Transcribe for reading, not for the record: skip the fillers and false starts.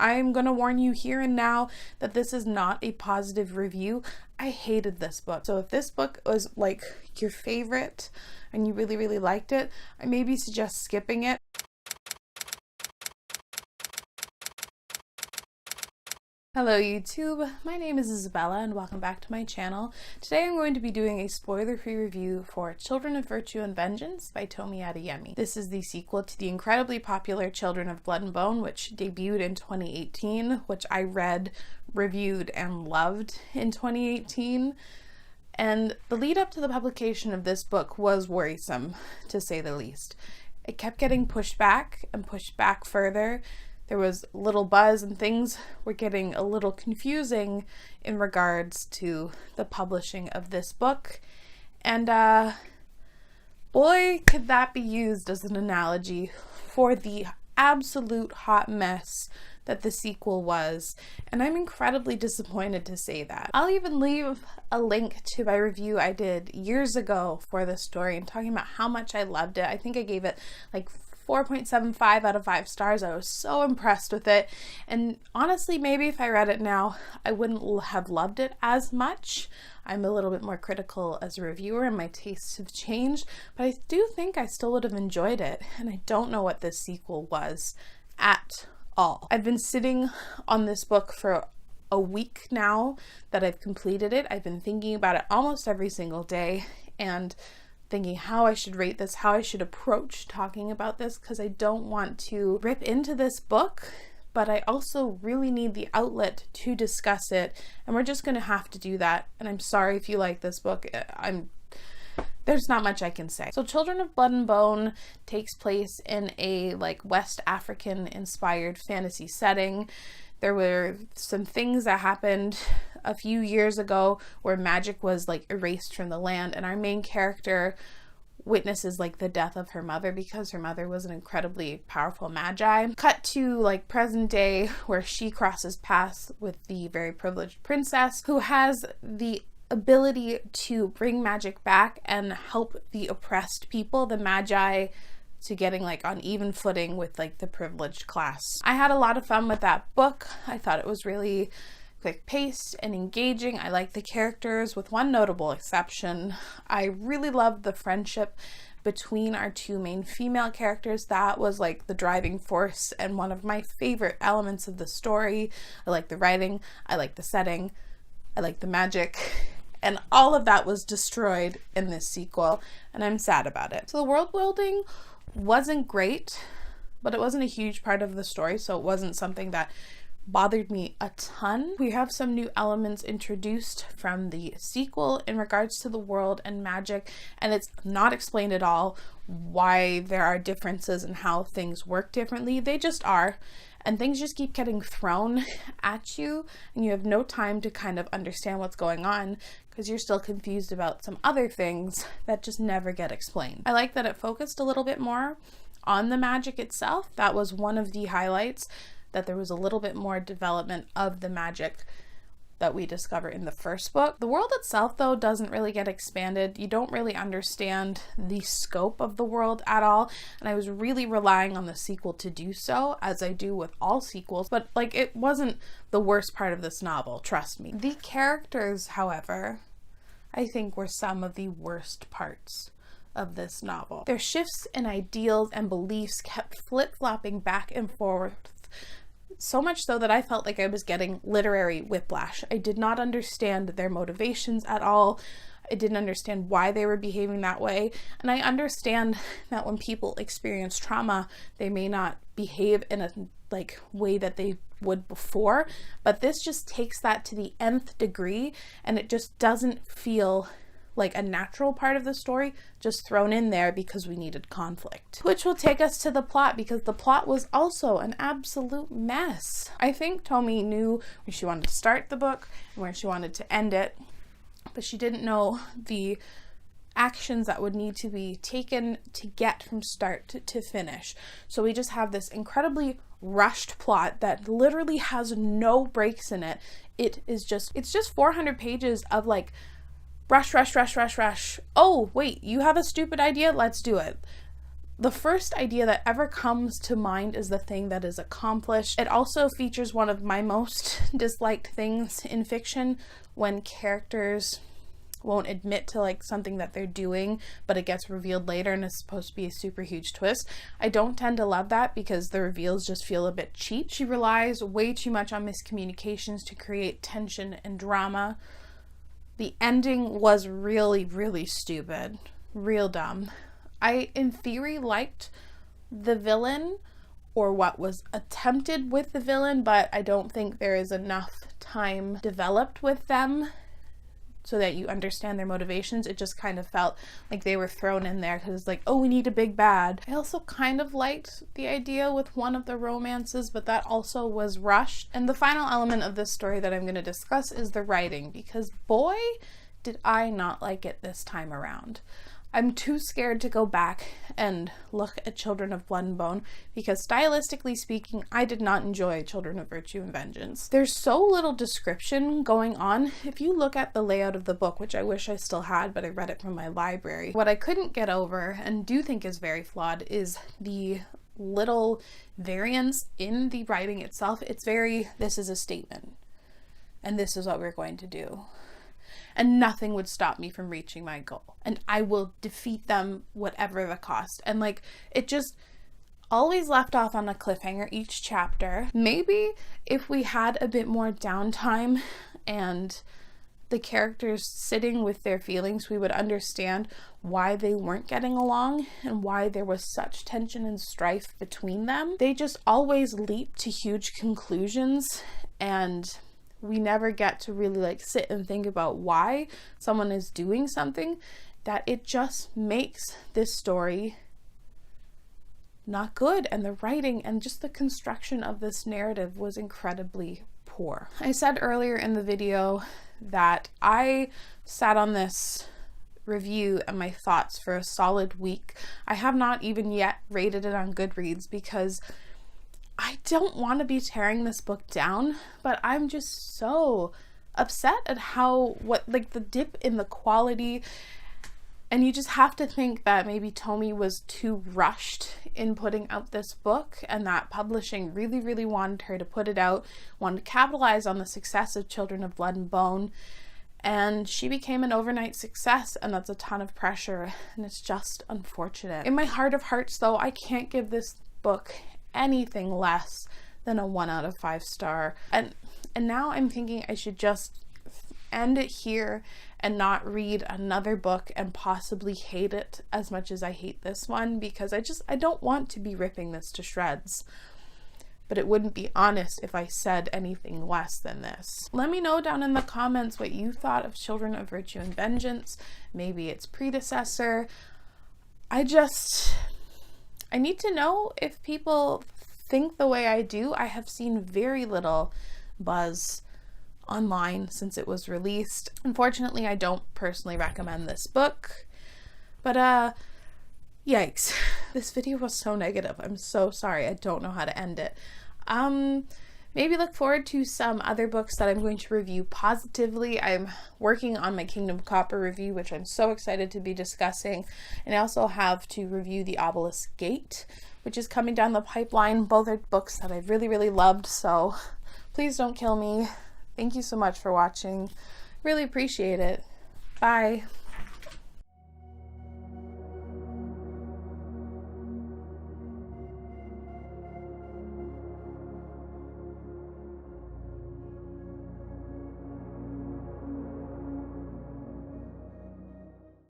I'm gonna warn you here and now that this is not a positive review. I hated this book. So if this book was like your favorite and you really, really liked it, I maybe suggest skipping it. Hello YouTube, my name is Isabella and welcome back to my channel. Today I'm going to be doing a spoiler-free review for Children of Virtue and Vengeance by Tomi Adeyemi. This is the sequel to the incredibly popular Children of Blood and Bone, which debuted in 2018, which I read, reviewed, and loved in 2018. And the lead up to the publication of this book was worrisome, to say the least. It kept getting pushed back and pushed back further. There was little buzz and things were getting a little confusing in regards to the publishing of this book. And boy, could that be used as an analogy for the absolute hot mess that the sequel was. And I'm incredibly disappointed to say that. I'll even leave a link to my review I did years ago for this story and talking about how much I loved it. I think I gave it like 4.75 out of 5 stars. I was so impressed with it, and honestly, maybe if I read it now, I wouldn't have loved it as much. I'm a little bit more critical as a reviewer and my tastes have changed, but I do think I still would have enjoyed it, and I don't know what this sequel was at all. I've been sitting on this book for a week now that I've completed it. I've been thinking about it almost every single day and thinking how I should rate this, how I should approach talking about this, because I don't want to rip into this book, but I also really need the outlet to discuss it, and we're just going to have to do that. And I'm sorry if you like this book. There's not much I can say. So Children of Blood and Bone takes place in a like West African inspired fantasy setting. There were some things that happened a few years ago where magic was like erased from the land, and our main character witnesses like the death of her mother because her mother was an incredibly powerful magi. Cut to like present day where she crosses paths with the very privileged princess who has the ability to bring magic back and help the oppressed people, the magi, to getting like on even footing with like the privileged class. I had a lot of fun with that book. I thought it was really quick paced and engaging. I liked the characters with one notable exception. I really loved the friendship between our two main female characters. That was like the driving force and one of my favorite elements of the story. I like the writing, I like the setting, I like the magic, and all of that was destroyed in this sequel, and I'm sad about it. So the world building wasn't great, but it wasn't a huge part of the story, so it wasn't something that bothered me a ton. We have some new elements introduced from the sequel in regards to the world and magic, and it's not explained at all why there are differences in how things work differently. They just are, and things just keep getting thrown at you, and you have no time to kind of understand what's going on because you're still confused about some other things that just never get explained. I like that it focused a little bit more on the magic itself. That was one of the highlights, that there was a little bit more development of the magic that we discover in the first book. The world itself, though, doesn't really get expanded. You don't really understand the scope of the world at all, and I was really relying on the sequel to do so, as I do with all sequels, but like it wasn't the worst part of this novel, trust me. The characters, however, I think were some of the worst parts of this novel. Their shifts in ideals and beliefs kept flip-flopping back and forth, so much so that I felt like I was getting literary whiplash. I did not understand their motivations at all. I didn't understand why they were behaving that way. And I understand that when people experience trauma, they may not behave in a way that they would before, but this just takes that to the nth degree, and it just doesn't feel like a natural part of the story, just thrown in there because we needed conflict. Which will take us to the plot, because the plot was also an absolute mess. I think Tomi knew where she wanted to start the book and where she wanted to end it, but she didn't know the actions that would need to be taken to get from start to finish. So we just have this incredibly rushed plot that literally has no breaks in it. It's just 400 pages of like rush. Oh, wait, you have a stupid idea? Let's do it. the first idea that ever comes to mind is the thing that is accomplished. It also features one of my most disliked things in fiction, when characters won't admit to like something that they're doing, but it gets revealed later and it's supposed to be a super huge twist. I don't tend to love that because the reveals just feel a bit cheap. She relies way too much on miscommunications to create tension and drama. The ending was really, really stupid. Real dumb. I, in theory, liked the villain, or what was attempted with the villain, but I don't think there is enough time developed with them so that you understand their motivations. It just kind of felt like they were thrown in there because it's like, oh, we need a big bad. I also kind of liked the idea with one of the romances, but that also was rushed. And the final element of this story that I'm going to discuss is the writing, because boy, did I not like it this time around. I'm too scared to go back and look at Children of Blood and Bone because stylistically speaking, I did not enjoy Children of Virtue and Vengeance. There's so little description going on. If you look at the layout of the book, which I wish I still had, but I read it from my library, what I couldn't get over and do think is very flawed is the little variance in the writing itself. It's very, this is a statement and this is what we're going to do. And nothing would stop me from reaching my goal. And I will defeat them whatever the cost. And like, it just always left off on a cliffhanger each chapter. Maybe if we had a bit more downtime and the characters sitting with their feelings, we would understand why they weren't getting along and why there was such tension and strife between them. They just always leap to huge conclusions, and we never get to really like sit and think about why someone is doing something, that it just makes this story not good. And the writing and just the construction of this narrative was incredibly poor. I said earlier in the video that I sat on this review and my thoughts for a solid week. I have not even yet rated it on Goodreads because I don't want to be tearing this book down, but I'm just so upset at the dip in the quality. And you just have to think that maybe Tomi was too rushed in putting out this book, and that publishing really, really wanted her to put it out, wanted to capitalize on the success of Children of Blood and Bone. And she became an overnight success, and that's a ton of pressure, and it's just unfortunate. In my heart of hearts, though, I can't give this book anything less than a 1 out of 5 star. And now I'm thinking I should just end it here and not read another book and possibly hate it as much as I hate this one, because I don't want to be ripping this to shreds. But it wouldn't be honest if I said anything less than this. Let me know down in the comments what you thought of Children of Virtue and Vengeance, maybe its predecessor. I need to know if people think the way I do. I have seen very little buzz online since it was released. Unfortunately, I don't personally recommend this book, but yikes. This video was so negative. I'm so sorry. I don't know how to end it. Maybe look forward to some other books that I'm going to review positively. I'm working on my Kingdom Copper review, which I'm so excited to be discussing. And I also have to review The Obelisk Gate, which is coming down the pipeline. Both are books that I've really, really loved, so please don't kill me. Thank you so much for watching. Really appreciate it. Bye.